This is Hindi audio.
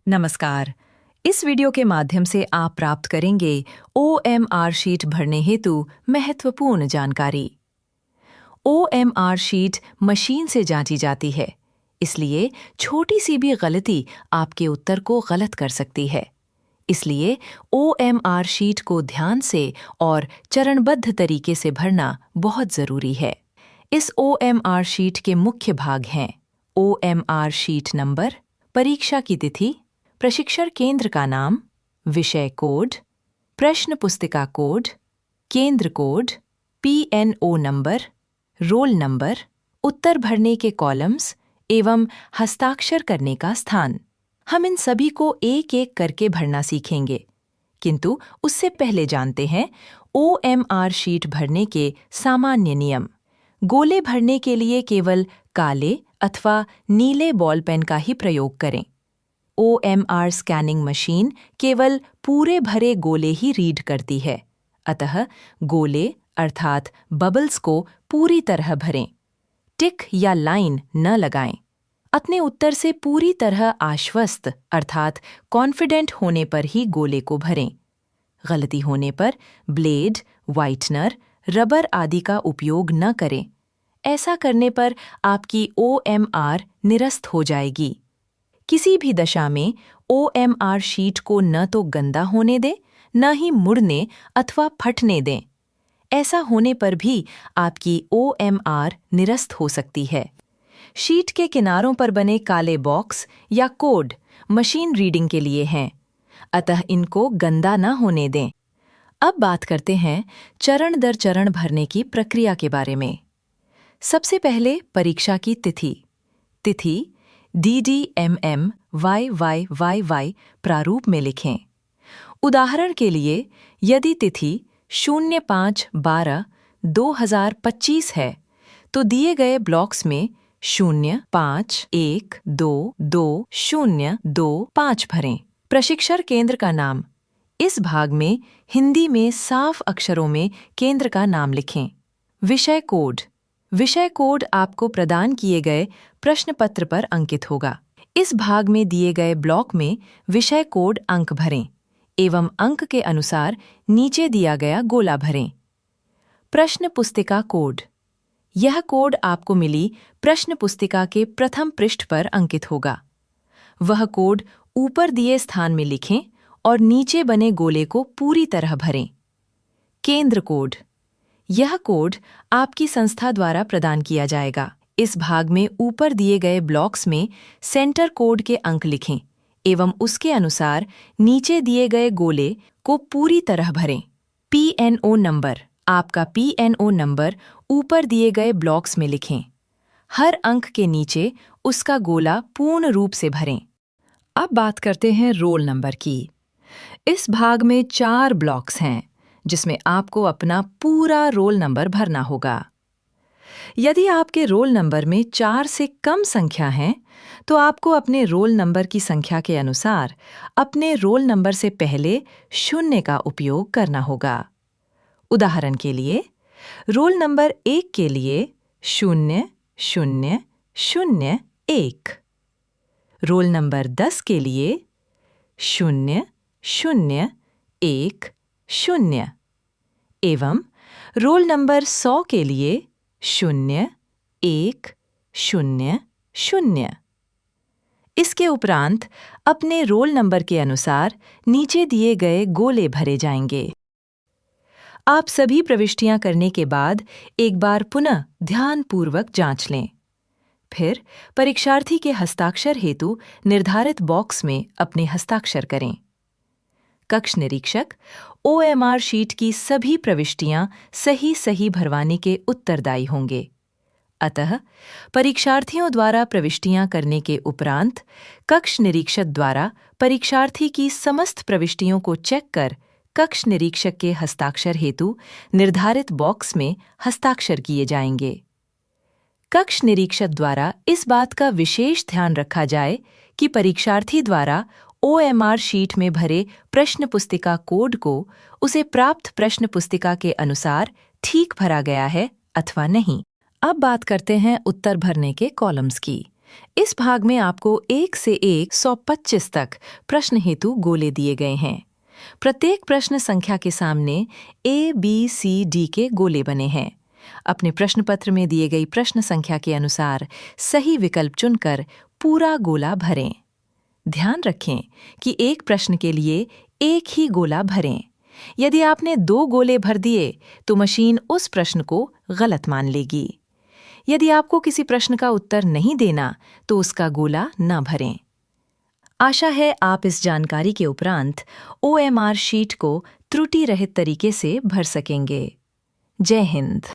नमस्कार। इस वीडियो के माध्यम से आप प्राप्त करेंगे OMR शीट भरने हेतु महत्वपूर्ण जानकारी। OMR शीट मशीन से जांची जाती है, इसलिए छोटी सी भी गलती आपके उत्तर को गलत कर सकती है। इसलिए OMR शीट को ध्यान से और चरणबद्ध तरीके से भरना बहुत जरूरी है। इस OMR शीट के मुख्य भाग हैं OMR शीट नंबर, परीक्षा की तिथि, प्रशिक्षण केंद्र का नाम, विषय कोड, प्रश्न पुस्तिका कोड, केंद्र code, PNO number, roll number, उत्तर भरने के कॉलम्स एवं हस्ताक्षर करने का स्थान। हम इन सभी को एक एक करके भरना सीखेंगे, किंतु उससे पहले जानते हैं OMR शीट भरने के सामान्य नियम। गोले भरने के लिए केवल काले अथवा नीले बॉल पेन का ही प्रयोग करें। OMR स्कैनिंग मशीन केवल पूरे भरे गोले ही रीड करती है, अतः गोले अर्थात बबल्स को पूरी तरह भरें। टिक या लाइन न लगाएं। अपने उत्तर से पूरी तरह आश्वस्त अर्थात कॉन्फिडेंट होने पर ही गोले को भरें। गलती होने पर ब्लेड, व्हाइटनर, रबर आदि का उपयोग न करें। ऐसा करने पर आपकी OMR निरस्त हो जाएगी। किसी भी दशा में OMR शीट को न तो गंदा होने दें, न ही मुड़ने अथवा फटने दें। ऐसा होने पर भी आपकी OMR निरस्त हो सकती है। शीट के किनारों पर बने काले बॉक्स या कोड मशीन रीडिंग के लिए हैं, अतः इनको गंदा न होने दें। अब बात करते हैं चरण दर चरण भरने की प्रक्रिया के बारे में। सबसे पहले परीक्षा की तिथि। तिथि DDMMYYYY प्रारूप में लिखें। उदाहरण के लिए यदि तिथि 05/12/2025 है, तो दिए गए ब्लॉक्स में 05122025 भरें। प्रशिक्षण केंद्र का नाम। इस भाग में हिंदी में साफ अक्षरों में केंद्र का नाम लिखें। विषय कोड। विषय कोड आपको प्रदान किए गए प्रश्न पत्र पर अंकित होगा। इस भाग में दिए गए ब्लॉक में विषय कोड अंक भरें एवं अंक के अनुसार नीचे दिया गया गोला भरें। प्रश्न पुस्तिका कोड। यह कोड आपको मिली प्रश्न पुस्तिका के प्रथम पृष्ठ पर अंकित होगा। वह कोड ऊपर दिए स्थान में लिखें और नीचे बने गोले को पूरी तरह भरें। केंद्र कोड। यह कोड आपकी संस्था द्वारा प्रदान किया जाएगा। इस भाग में ऊपर दिए गए ब्लॉक्स में सेंटर कोड के अंक लिखें एवं उसके अनुसार नीचे दिए गए गोले को पूरी तरह भरें। PNO number. आपका PNO नंबर ऊपर दिए गए ब्लॉक्स में लिखें। हर अंक के नीचे उसका गोला पूर्ण रूप से भरें। अब बात करते हैं रोल नंबर की। इस भाग में 4 ब्लॉक्स हैं, जिसमें आपको अपना पूरा रोल नंबर भरना होगा। यदि आपके रोल नंबर में 4 से कम संख्या है, तो आपको अपने रोल नंबर की संख्या के अनुसार अपने रोल नंबर से पहले 0 का उपयोग करना होगा। उदाहरण के लिए, रोल नंबर 1 के लिए 0001, रोल नंबर 10 के लिए 0010 एवं रोल नंबर 100 के लिए 0100। इसके उपरांत अपने रोल नंबर के अनुसार नीचे दिए गए गोले भरे जाएंगे। आप सभी प्रविष्टियां करने के बाद एक बार पुनः ध्यानपूर्वक जांच लें। फिर परीक्षार्थी के हस्ताक्षर हेतु निर्धारित बॉक्स में अपने हस्ताक्षर करें। कक्ष निरीक्षक OMR शीट की सभी प्रविष्टियां सही भरवाने के उत्तरदायी होंगे। अतः परीक्षार्थियों द्वारा प्रविष्टियां करने के उपरांत कक्ष निरीक्षक द्वारा परीक्षार्थी की समस्त प्रविष्टियों को चेक कर कक्ष निरीक्षक के हस्ताक्षर हेतु निर्धारित बॉक्स में हस्ताक्षर किए जाएंगे। कक्ष निरीक्षक द्वारा इस बात का विशेष ध्यान रखा जाए कि परीक्षार्थी द्वारा OMR शीट में भरे प्रश्न पुस्तिका कोड को उसे प्राप्त प्रश्न पुस्तिका के अनुसार ठीक भरा गया है अथवा नहीं। अब बात करते हैं उत्तर भरने के कॉलम्स की। इस भाग में आपको 1 से 125 तक प्रश्न हेतु गोले दिए गए हैं। प्रत्येक प्रश्न संख्या के सामने A, B, C, D के गोले बने हैं। अपने प्रश्न पत्र में दिए गई प्रश्न संख्या के अनुसार सही विकल्प चुनकर पूरा गोला भरें। ध्यान रखें कि एक प्रश्न के लिए एक ही गोला भरें। यदि आपने 2 गोले भर दिए तो मशीन उस प्रश्न को गलत मान लेगी। यदि आपको किसी प्रश्न का उत्तर नहीं देना तो उसका गोला न भरें। आशा है आप इस जानकारी के उपरांत OMR शीट को त्रुटि रहित तरीके से भर सकेंगे। जय हिंद।